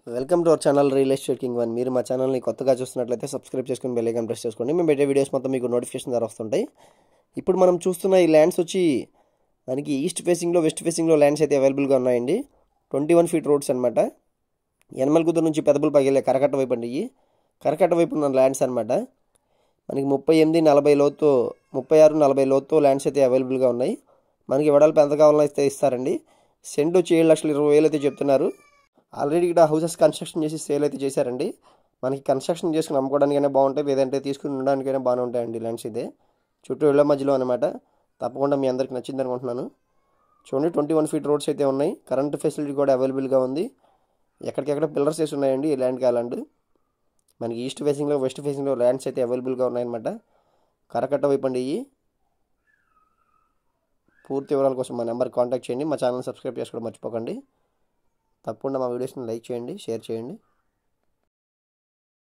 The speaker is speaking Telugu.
Welcome to our channel real estate king one. మీరు మా ఛానల్ని కొత్తగా చూస్తున్నట్లయితే సబ్స్క్రైబ్ చేసుకుని బెల్ ఐకాన్ ప్రెస్ చేసుకోండి. మేము పెట్టే వీడియోస్ మొత్తం మీకు నోటిఫికేషన్ ద్వారా వస్తుంటాయి. ఇప్పుడు మనం చూస్తున్న ఈ ల్యాండ్స్ వచ్చి మనకి ఈస్ట్ ఫేసింగ్లో వెస్ట్ ఫేసింగ్లో ల్యాండ్స్ అయితే అవైలబుల్గా ఉన్నాయండి. 21 ఫీట్ రోడ్స్ అనమాట. యనమలకుదురు నుంచి పెదబుల్ పగిలే కరకట్ట వైపు అండి. ఈ కరకట్ట వైపు ఉన్న ల్యాండ్స్ అనమాట. మనకి 38-40 లోతు 36-40 లోతు ల్యాండ్స్ అయితే అవైలబుల్గా ఉన్నాయి. మనకి వెడల్పు ఎంత కావాలో అయితే ఇస్తారండి. సెంట్ వచ్చి 7,20,000 అయితే చెప్తున్నారు. ఆల్రెడీ ఇక్కడ హౌసెస్ కన్స్ట్రక్షన్ చేసి సేల్ అయితే చేశారండి. మనకి కన్స్ట్రక్షన్ చేసుకుని అమ్ముకోవడానికైనా బాగుంటాయి, లేదంటే తీసుకుని ఉండడానికైనా బాగానే ఉంటాయండి ల్యాండ్స్ ఇదే. చుట్టూ ఇళ్ల మధ్యలో అనమాట. తప్పకుండా మీ అందరికి నచ్చింది అనుకుంటున్నాను. చూడండి, 21 ఫీట్ రోడ్స్ అయితే ఉన్నాయి. కరెంట్ ఫెసిలిటీ కూడా అవైలబుల్గా ఉంది. ఎక్కడికెక్కడ పిల్లర్స్ వేసి ఉన్నాయండి ఈ ల్యాండ్కి. ఆ ల్యాండ్ మనకి ఈస్ట్ ఫేసింగ్లో వెస్ట్ ఫేసింగ్లో ల్యాండ్స్ అయితే అవైలబుల్గా ఉన్నాయన్నమాట. కరకట్ట వైపు అండి. ఇవి పూర్తి వివరాల కోసం మా నెంబర్కి కాంటాక్ట్ చేయండి. మా ఛానల్ సబ్స్క్రైబ్ చేసుకోవడం మర్చిపోకండి. తప్పకుండా మా వీడియోస్ని లైక్ చేయండి, షేర్ చేయండి.